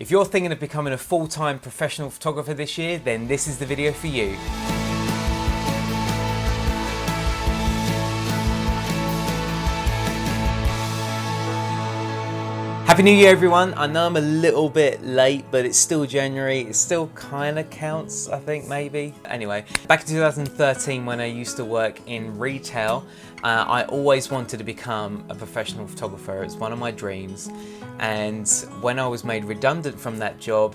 If you're thinking of becoming a full-time professional photographer this year, then this is the video for you. Happy New Year everyone. I know I'm a little bit late, but it's still January. It still kind of counts, I think, maybe. Anyway, back in 2013 when I used to work in retail, I always wanted to become a professional photographer. It's one of my dreams. And when I was made redundant from that job,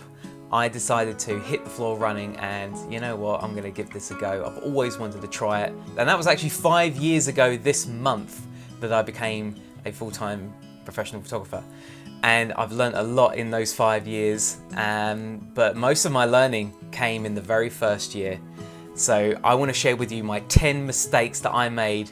I decided to hit the floor running and you know what, I'm gonna give this a go. I've always wanted to try it. And that was actually 5 years ago this month that I became a full-time professional photographer. And I've learned a lot in those 5 years, but most of my learning came in the very first year. So I want to share with you my 10 mistakes that I made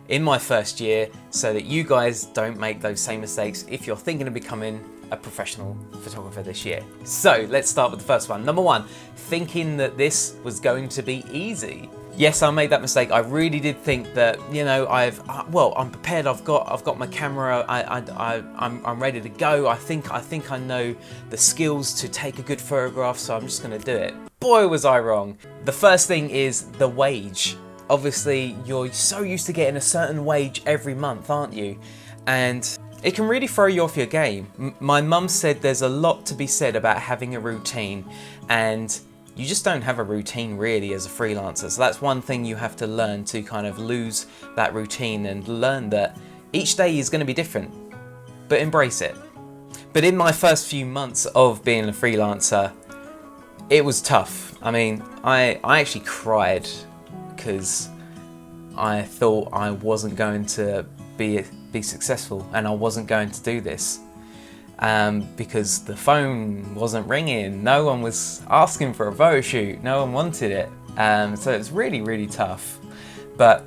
in my first year so that you guys don't make those same mistakes if you're thinking of becoming a professional photographer this year. So let's start with the first one. Number one, thinking that this was going to be easy. Yes, I made that mistake. I really did think that, you know, I'm prepared. I've got my camera. I'm ready to go. I think I know the skills to take a good photograph, so I'm just going to do it. Boy, was I wrong. The first thing is the wage. Obviously, you're so used to getting a certain wage every month, aren't you? And it can really throw you off your game. My mum said there's a lot to be said about having a routine, and you just don't have a routine really as a freelancer. So that's one thing you have to learn, to kind of lose that routine and learn that each day is going to be different, but embrace it. But in my first few months of being a freelancer, it was tough. I mean, I actually cried because I thought I wasn't going to be successful and I wasn't going to do this. Because the phone wasn't ringing, no one was asking for a photo shoot, no one wanted it. So it's really, really tough. But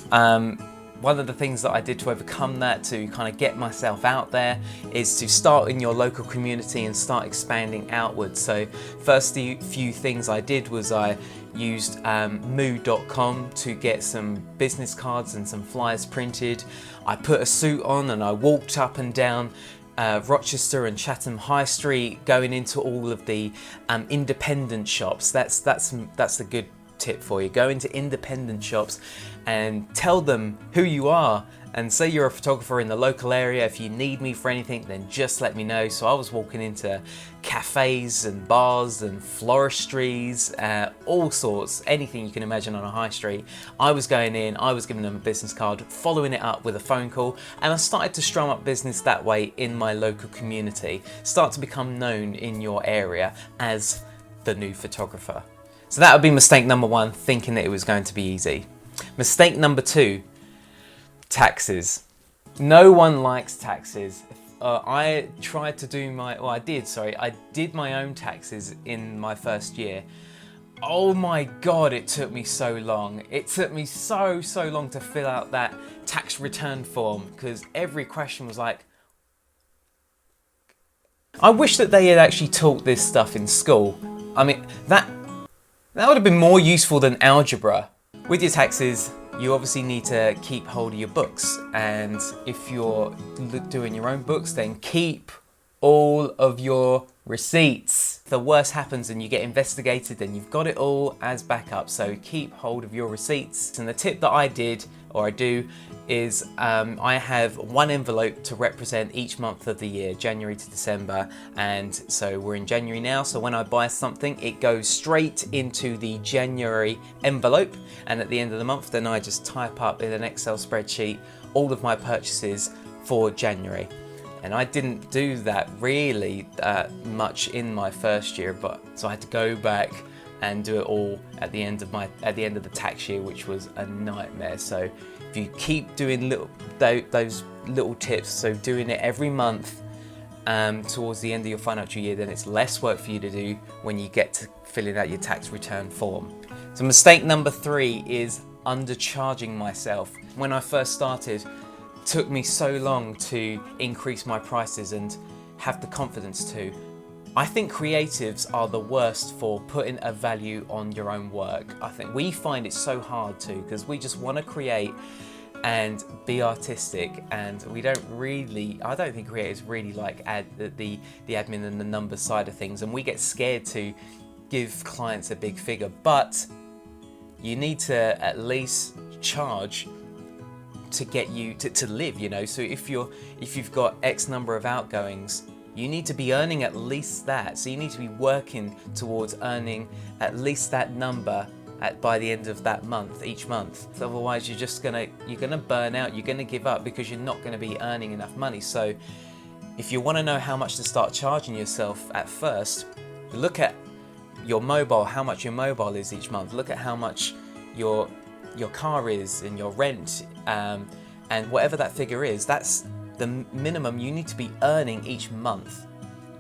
one of the things that I did to overcome that, to kind of get myself out there, is to start in your local community and start expanding outwards. So first few things I did was I used mood.com to get some business cards and some flyers printed. I put a suit on and I walked up and down Rochester and Chatham High Street, going into all of the independent shops. That's a good tip for you. Go into independent shops and tell them who you are, and say you're a photographer in the local area. If you need me for anything, then just let me know. So I was walking into cafes and bars and floristries, all sorts, anything you can imagine on a high street. I was going in, I was giving them a business card, following it up with a phone call, and I started to strum up business that way in my local community. Start to become known in your area as the new photographer. So that would be mistake number one, thinking that it was going to be easy. Mistake number two, taxes. No one likes taxes. I did my own taxes in my first year. Oh my God, it took me so long. It took me so long to fill out that tax return form, because every question was like, I wish that they had actually taught this stuff in school. I mean, that would have been more useful than algebra. With your taxes, you obviously need to keep hold of your books, and if you're doing your own books, then keep all of your receipts. If the worst happens and you get investigated, then you've got it all as backup, so keep hold of your receipts. And the tip that I do is I have one envelope to represent each month of the year, January to December, and so we're in January now, so when I buy something, it goes straight into the January envelope, and at the end of the month, then I just type up in an Excel spreadsheet all of my purchases for January. And I didn't do that really much in my first year, so I had to go back and do it all at the end of the tax year, which was a nightmare. So if you keep doing those little tips, so doing it every month towards the end of your financial year, then it's less work for you to do when you get to filling out your tax return form. So mistake number three is undercharging myself. When I first started, it took me so long to increase my prices and have the confidence to. I think creatives are the worst for putting a value on your own work. I think we find it so hard to, because we just want to create and be artistic. And I don't think creators really like the admin and the numbers side of things, and we get scared to give clients a big figure, but you need to at least charge to get you to live, you know. So if you've got X number of outgoings, you need to be earning at least that. So you need to be working towards earning at least that number by the end of that month, each month. So otherwise you're gonna burn out, you're gonna give up, because you're not gonna be earning enough money. So if you want to know how much to start charging yourself at first, look at your mobile, how much your mobile is each month. Look at how much your car is and your rent, and whatever that figure is, that's the minimum you need to be earning each month.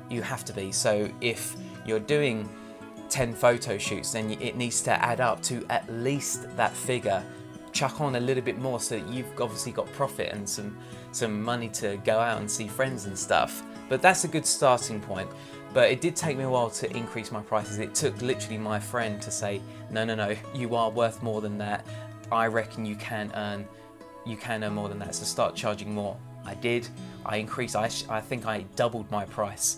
You have to be. So if you're doing 10 photo shoots, then it needs to add up to at least that figure. Chuck on a little bit more so that you've obviously got profit and some money to go out and see friends and stuff. But that's a good starting point. But it did take me a while to increase my prices. It took literally my friend to say, no, you are worth more than that. I reckon you can earn more than that, so start charging more. I did. I increased. I think I doubled my price.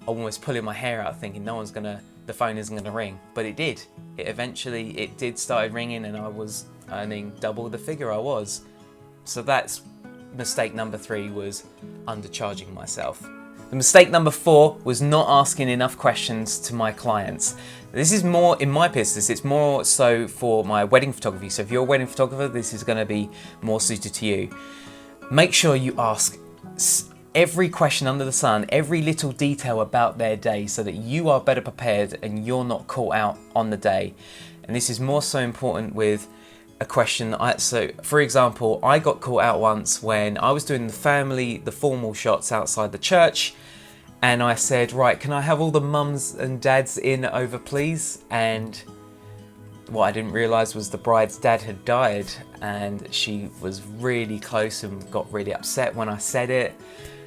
Almost pulling my hair out, thinking the phone isn't gonna ring, but it did. It did start ringing, and I was earning double the figure I was. So that's mistake number 3, was undercharging myself. The mistake number 4 was not asking enough questions to my clients. This is more in my business, it's more so for my wedding photography. So if you're a wedding photographer, this is going to be more suited to you. Make sure you ask every question under the sun, every little detail about their day, so that you are better prepared and you're not caught out on the day. And this is more so important with a question. So for example, I got caught out once when I was doing the formal shots outside the church, and I said, right, can I have all the mums and dads in over please? And what I didn't realise was the bride's dad had died, and she was really close and got really upset when I said it.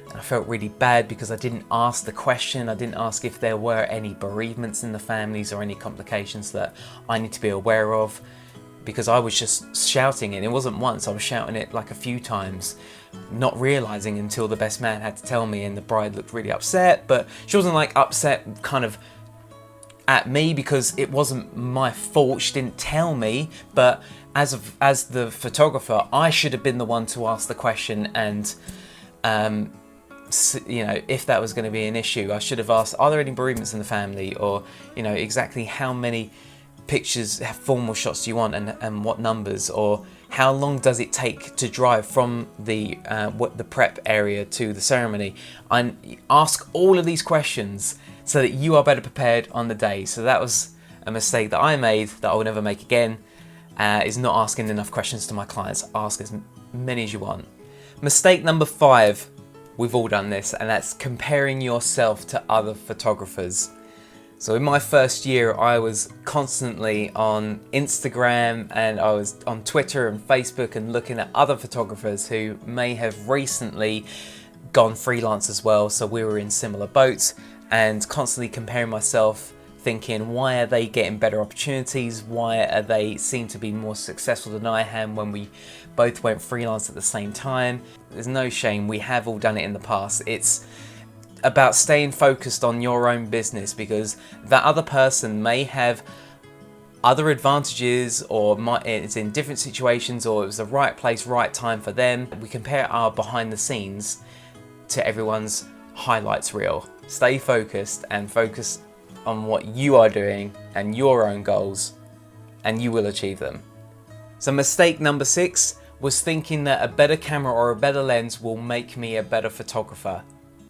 And I felt really bad because I didn't ask the question. I didn't ask if there were any bereavements in the families or any complications that I need to be aware of, because I was just shouting it. And it wasn't once, I was shouting it like a few times, not realising until the best man had to tell me, and the bride looked really upset. But she wasn't like upset kind of at me because it wasn't my fault, she didn't tell me, but as the photographer, I should have been the one to ask the question. And you know, if that was going to be an issue, I should have asked, are there any bereavements in the family, or you know, exactly how many pictures, formal shots do you want, and what numbers, or how long does it take to drive from the prep area to the ceremony. And ask all of these questions so that you are better prepared on the day. So that was a mistake that I made that I will never make again, is not asking enough questions to my clients. Ask as many as you want. Mistake number 5, we've all done this, and that's comparing yourself to other photographers. So in my first year, I was constantly on Instagram, and I was on Twitter and Facebook and looking at other photographers who may have recently gone freelance as well. So we were in similar boats, and constantly comparing myself, thinking, why are they getting better opportunities? Why are they seem to be more successful than I am when we both went freelance at the same time? There's no shame, we have all done it in the past. It's about staying focused on your own business, because that other person may have other advantages, or it's in different situations, or it was the right place, right time for them. We compare our behind the scenes to everyone's highlights reel. Stay focused and focus on what you are doing and your own goals, and you will achieve them. So mistake number 6 was thinking that a better camera or a better lens will make me a better photographer.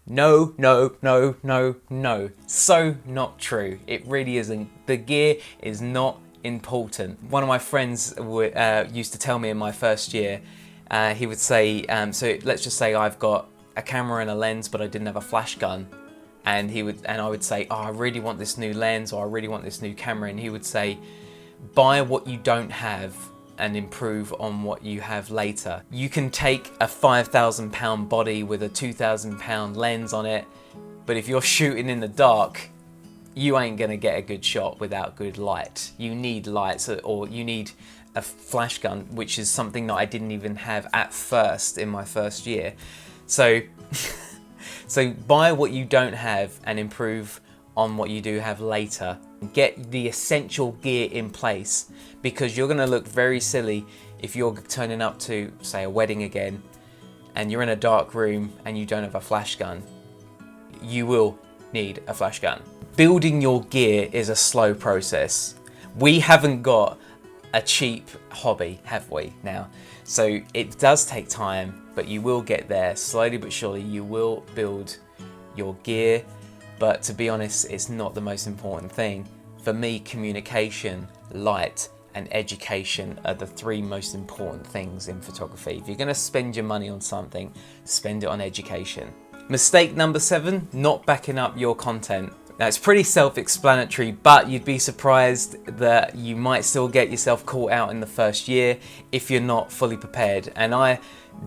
No, no, no, no, no. So not true. It really isn't. The gear is not important. One of my friends used to tell me in my first year, he would say, so let's just say I've got a camera and a lens, but I didn't have a flash gun. And I would say, oh, I really want this new lens, or I really want this new camera. And he would say, buy what you don't have and improve on what you have later. You can take a £5,000 body with a £2,000 lens on it, but if you're shooting in the dark, you ain't gonna get a good shot without good light. You need lights, or you need a flash gun, which is something that I didn't even have at first in my first year. So, so buy what you don't have and improve on what you do have later. Get the essential gear in place, because you're gonna look very silly if you're turning up to, say, a wedding again, and you're in a dark room and you don't have a flash gun. You will need a flash gun. Building your gear is a slow process. We haven't got a cheap hobby, have we now? So it does take time, but you will get there. Slowly but surely you will build your gear, but to be honest, it's not the most important thing. For me, communication, light, and education are the three most important things in photography. If you're gonna spend your money on something, spend it on education. Mistake number 7, not backing up your content. Now, it's pretty self-explanatory, but you'd be surprised that you might still get yourself caught out in the first year if you're not fully prepared. And I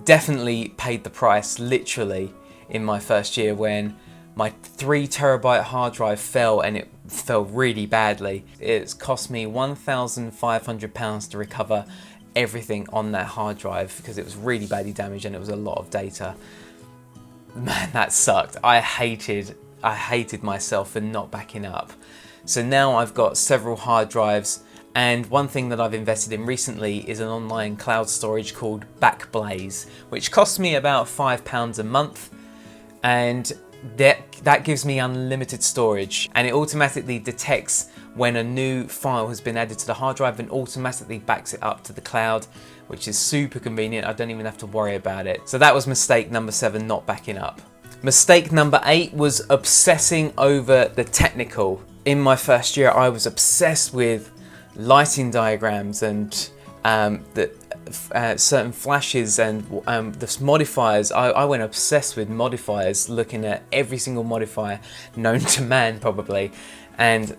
definitely paid the price, literally, in my first year when my 3 terabyte hard drive fell, and it fell really badly. It's cost me £1,500 to recover everything on that hard drive because it was really badly damaged and it was a lot of data. Man, that sucked. I hated myself for not backing up. So now I've got several hard drives, and one thing that I've invested in recently is an online cloud storage called Backblaze, which costs me about £5 a month, and that gives me unlimited storage, and it automatically detects when a new file has been added to the hard drive and automatically backs it up to the cloud, which is super convenient. I don't even have to worry about it. So that was mistake number 7, not backing up. Mistake number 8 was obsessing over the technical. In my first year, I was obsessed with lighting diagrams and certain flashes and the modifiers. I went obsessed with modifiers, looking at every single modifier known to man probably, and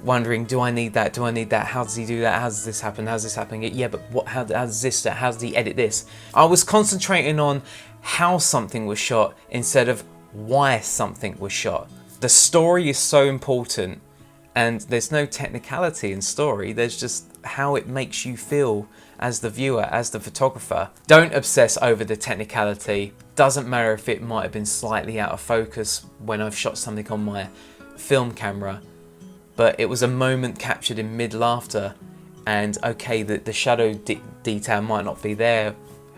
wondering, do I need that? Do I need that? How does he do that? How does this happen? How's this happening? Yeah, but what? How does this? How does he edit this? I was concentrating on how something was shot instead of why something was shot. The story is so important, and there's no technicality in story. There's just how it makes you feel as the viewer, as the photographer. Don't obsess over the technicality. Doesn't matter if it might have been slightly out of focus when I've shot something on my film camera, but it was a moment captured in mid-laughter, and okay, the shadow detail might not be there.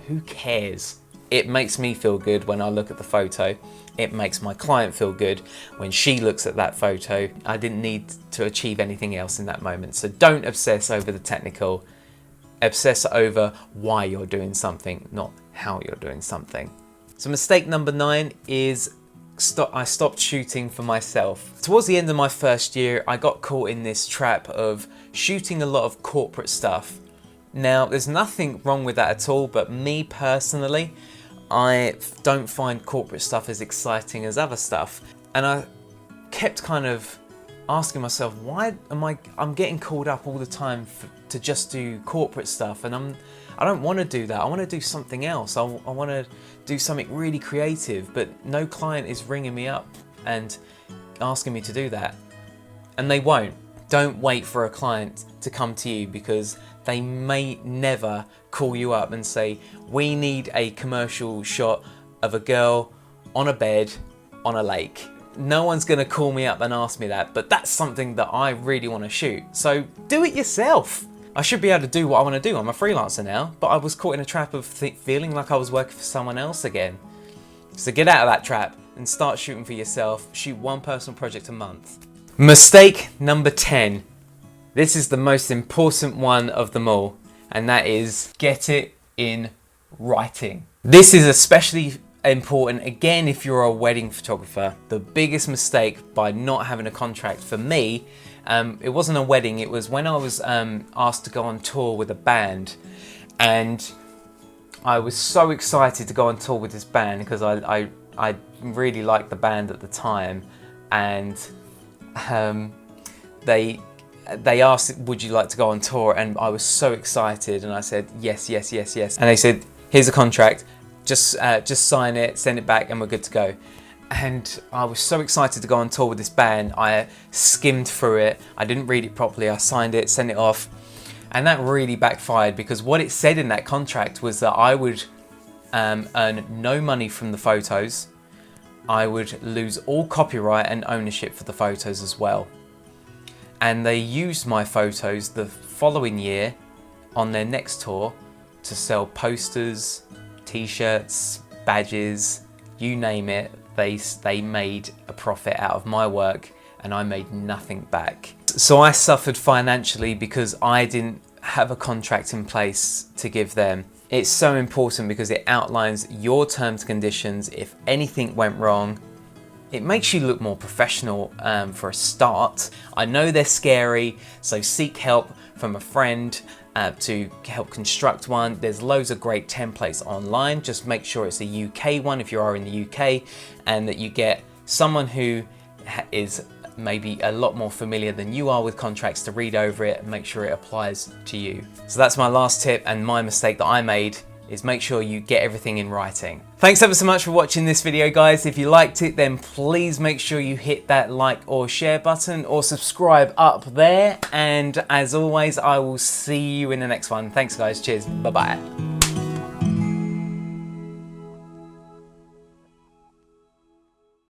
Who cares? It makes me feel good when I look at the photo. It makes my client feel good when she looks at that photo. I didn't need to achieve anything else in that moment. So don't obsess over the technical. Obsess over why you're doing something, not how you're doing something. So mistake number 9 is I stopped shooting for myself. Towards the end of my first year, I got caught in this trap of shooting a lot of corporate stuff. Now, there's nothing wrong with that at all, but me personally, I don't find corporate stuff as exciting as other stuff. And I kept kind of asking myself, why I'm getting called up all the time to just do corporate stuff, and I don't want to do that. I want to do something else. I want to do something really creative, but no client is ringing me up and asking me to do that. And they won't. Don't wait for a client to come to you, because they may never call you up and say, we need a commercial shot of a girl on a bed on a lake. No one's going to call me up and ask me that, but that's something that I really want to shoot. So do it yourself. I should be able to do what I want to do. I'm a freelancer now, but I was caught in a trap of feeling like I was working for someone else again. So get out of that trap and start shooting for yourself. Shoot one personal project a month. Mistake number 10. This is the most important one of them all, and that is get it in writing. This is especially important again if you're a wedding photographer. The biggest mistake by not having a contract for me, it wasn't a wedding, it was when I was asked to go on tour with a band, and I was so excited to go on tour with this band because I really liked the band at the time, and they asked, would you like to go on tour? And I was so excited, and I said yes, yes, yes, yes. And they said, here's a contract, just sign it, send it back, and we're good to go. And I was so excited to go on tour with this band. I skimmed through it, I didn't read it properly, I signed it, sent it off, And that really backfired, because what it said in that contract was that I would earn no money from the photos. I would lose all copyright and ownership for the photos as well. And they used my photos the following year on their next tour to sell posters, t-shirts, badges, you name it. They made a profit out of my work and I made nothing back. So I suffered financially because I didn't have a contract in place to give them. It's so important because it outlines your terms and conditions. If anything went wrong, it makes you look more professional for a start. I know they're scary, so seek help from a friend to help construct one. There's loads of great templates online. Just make sure it's a UK one if you are in the UK, and that you get someone who is maybe a lot more familiar than you are with contracts to read over it and make sure it applies to you. So that's my last tip, and my mistake that I made is make sure you get everything in writing. Thanks ever so much for watching this video, guys. If you liked it, then please make sure you hit that like or share button or subscribe up there. And as always, I will see you in the next one. Thanks guys, cheers, bye-bye.